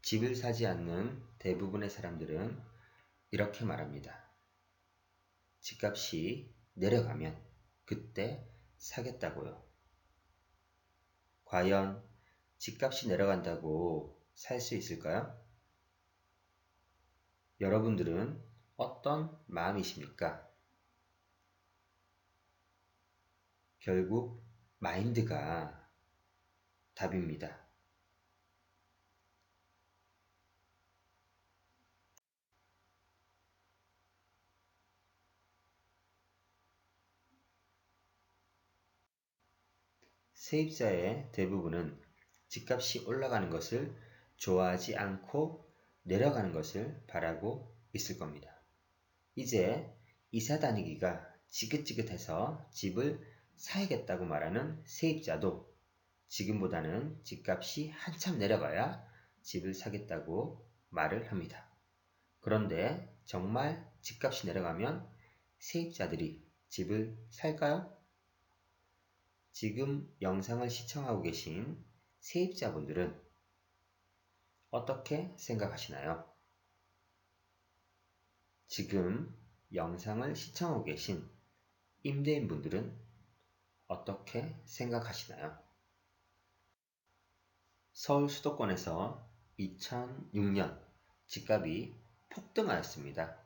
집을 사지 않는 대부분의 사람들은 이렇게 말합니다. 집값이 내려가면 그때 사겠다고요. 과연 집값이 내려간다고 살 수 있을까요? 여러분들은 어떤 마음이십니까? 결국 마인드가 답입니다. 세입자의 대부분은 집값이 올라가는 것을 좋아하지 않고 내려가는 것을 바라고 있을 겁니다. 이제 이사 다니기가 지긋지긋해서 집을 사야겠다고 말하는 세입자도 지금보다는 집값이 한참 내려가야 집을 사겠다고 말을 합니다. 그런데 정말 집값이 내려가면 세입자들이 집을 살까요? 지금 영상을 시청하고 계신 세입자분들은 어떻게 생각하시나요? 지금 영상을 시청하고 계신 임대인분들은 어떻게 생각하시나요? 서울 수도권에서 2006년 집값이 폭등하였습니다.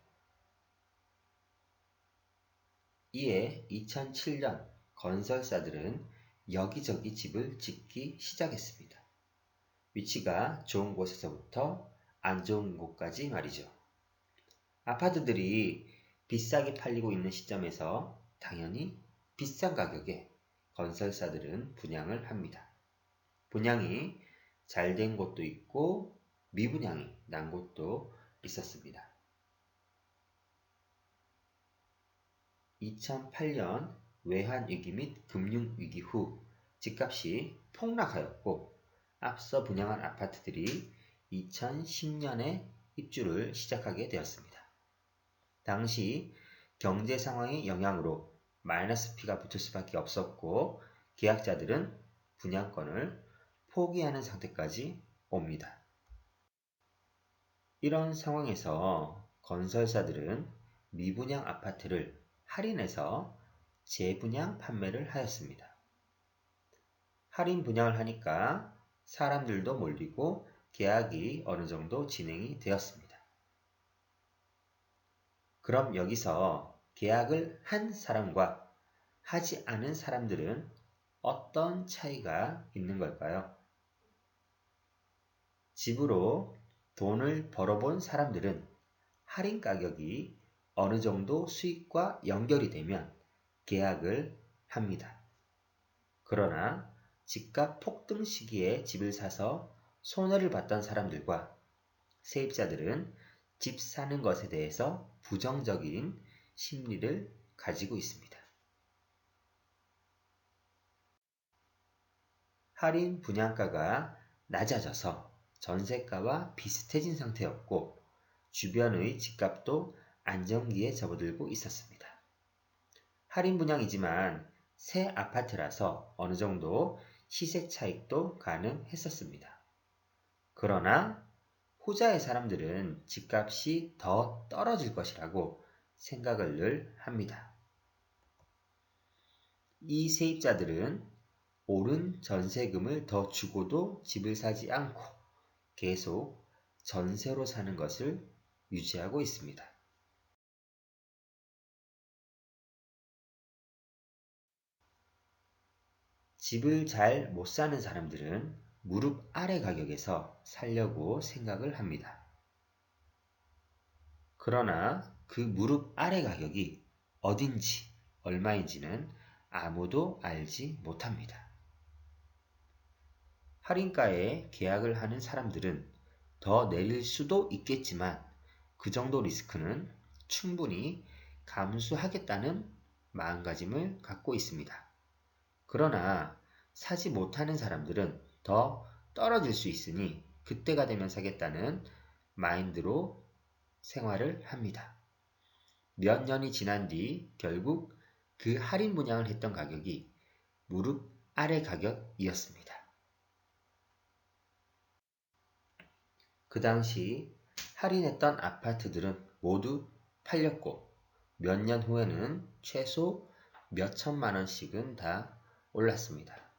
이에 2007년 건설사들은 여기저기 집을 짓기 시작했습니다. 위치가 좋은 곳에서부터 안 좋은 곳까지 말이죠. 아파트들이 비싸게 팔리고 있는 시점에서 당연히 비싼 가격에 건설사들은 분양을 합니다. 분양이 잘 된 곳도 있고 미분양이 난 곳도 있었습니다. 2008년 외환위기 및 금융위기 후 집값이 폭락하였고 앞서 분양한 아파트들이 2010년에 입주를 시작하게 되었습니다. 당시 경제 상황의 영향으로 마이너스 P가 붙을 수밖에 없었고 계약자들은 분양권을 포기하는 상태까지 옵니다. 이런 상황에서 건설사들은 미분양 아파트를 할인해서 재분양 판매를 하였습니다. 할인 분양을 하니까 사람들도 몰리고 계약이 어느 정도 진행이 되었습니다. 그럼 여기서 계약을 한 사람과 하지 않은 사람들은 어떤 차이가 있는 걸까요? 집으로 돈을 벌어본 사람들은 할인 가격이 어느 정도 수익과 연결이 되면 계약을 합니다. 그러나 집값 폭등 시기에 집을 사서 손해를 봤던 사람들과 세입자들은 집 사는 것에 대해서 부정적인 심리를 가지고 있습니다. 할인 분양가가 낮아져서 전세가와 비슷해진 상태였고 주변의 집값도 안정기에 접어들고 있었습니다. 할인 분양이지만 새 아파트라서 어느 정도 시세 차익도 가능했었습니다. 그러나 후자의 사람들은 집값이 더 떨어질 것이라고 생각을 늘 합니다. 이 세입자들은 오른 전세금을 더 주고도 집을 사지 않고 계속 전세로 사는 것을 유지하고 있습니다. 집을 잘 못 사는 사람들은 무릎 아래 가격에서 살려고 생각을 합니다. 그러나 그 무릎 아래 가격이 어딘지 얼마인지는 아무도 알지 못합니다. 할인가에 계약을 하는 사람들은 더 내릴 수도 있겠지만 그 정도 리스크는 충분히 감수하겠다는 마음가짐을 갖고 있습니다. 그러나 사지 못하는 사람들은 더 떨어질 수 있으니 그때가 되면 사겠다는 마인드로 생활을 합니다. 몇 년이 지난 뒤 결국 그 할인 분양을 했던 가격이 무릎 아래 가격이었습니다. 그 당시 할인했던 아파트들은 모두 팔렸고 몇 년 후에는 최소 몇 천만 원씩은 다 올랐습니다.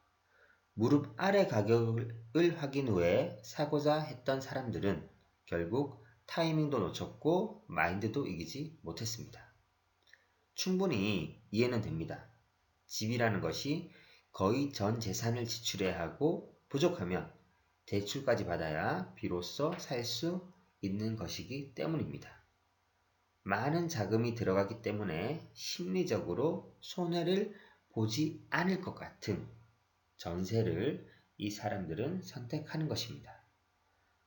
무릎 아래 가격을 확인 후에 사고자 했던 사람들은 결국 타이밍도 놓쳤고 마인드도 이기지 못했습니다. 충분히 이해는 됩니다. 집이라는 것이 거의 전 재산을 지출해야 하고 부족하면 대출까지 받아야 비로소 살 수 있는 것이기 때문입니다. 많은 자금이 들어가기 때문에 심리적으로 손해를 보지 않을 것 같은 전세를 이 사람들은 선택하는 것입니다.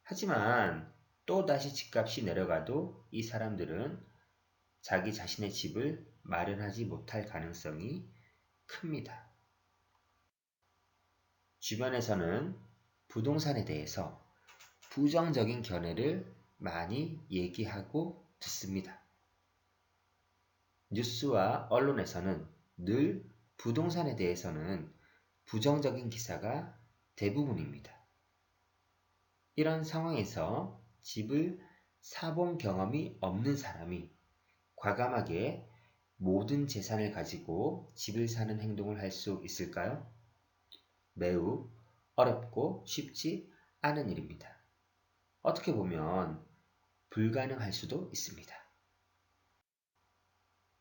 하지만 또다시 집값이 내려가도 이 사람들은 자기 자신의 집을 마련하지 못할 가능성이 큽니다. 주변에서는 부동산에 대해서 부정적인 견해를 많이 얘기하고 듣습니다. 뉴스와 언론에서는 늘 부동산에 대해서는 부정적인 기사가 대부분입니다. 이런 상황에서 집을 사본 경험이 없는 사람이 과감하게 모든 재산을 가지고 집을 사는 행동을 할 수 있을까요? 매우 어렵고 쉽지 않은 일입니다. 어떻게 보면 불가능할 수도 있습니다.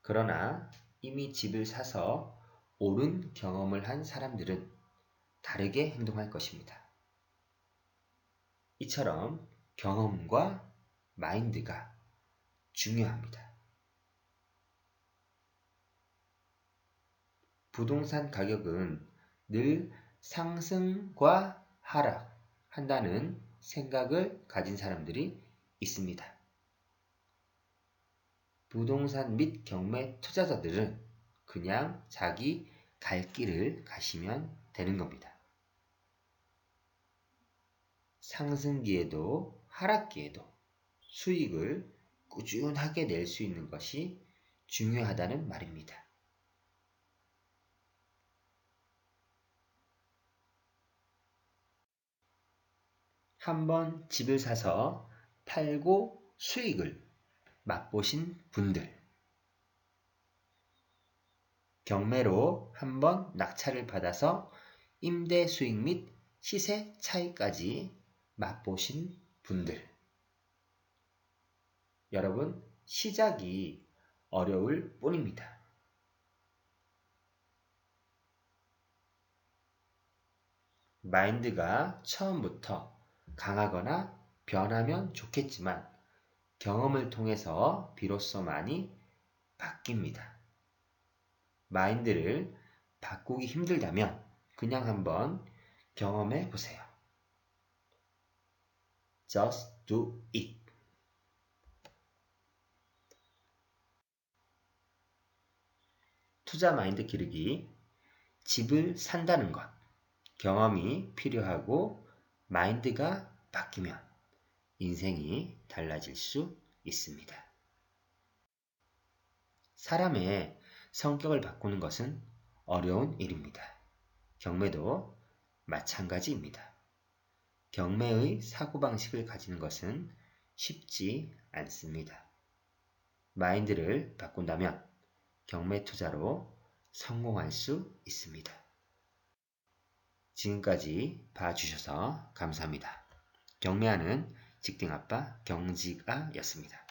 그러나 이미 집을 사서 옳은 경험을 한 사람들은 다르게 행동할 것입니다. 이처럼 경험과 마인드가 중요합니다. 부동산 가격은 늘 상승과 하락한다는 생각을 가진 사람들이 있습니다. 부동산 및 경매 투자자들은 그냥 자기 갈 길을 가시면 되는 겁니다. 상승기에도 하락기에도 수익을 꾸준하게 낼 수 있는 것이 중요하다는 말입니다. 한번 집을 사서 팔고 수익을 맛보신 분들, 경매로 한번 낙찰을 받아서 임대 수익 및 시세 차이까지 맛보신 분들, 여러분 시작이 어려울 뿐입니다. 마인드가 처음부터 강하거나 변하면 좋겠지만 경험을 통해서 비로소 많이 바뀝니다. 마인드를 바꾸기 힘들다면 그냥 한번 경험해 보세요. Just do it. 투자 마인드 기르기. 집을 산다는 것. 경험이 필요하고 마인드가 바뀌면 인생이 달라질 수 있습니다. 사람의 성격을 바꾸는 것은 어려운 일입니다. 경매도 마찬가지입니다. 경매의 사고방식을 가지는 것은 쉽지 않습니다. 마인드를 바꾼다면 경매 투자로 성공할 수 있습니다. 지금까지 봐주셔서 감사합니다. 경매하는 직딩아빠 경직아였습니다.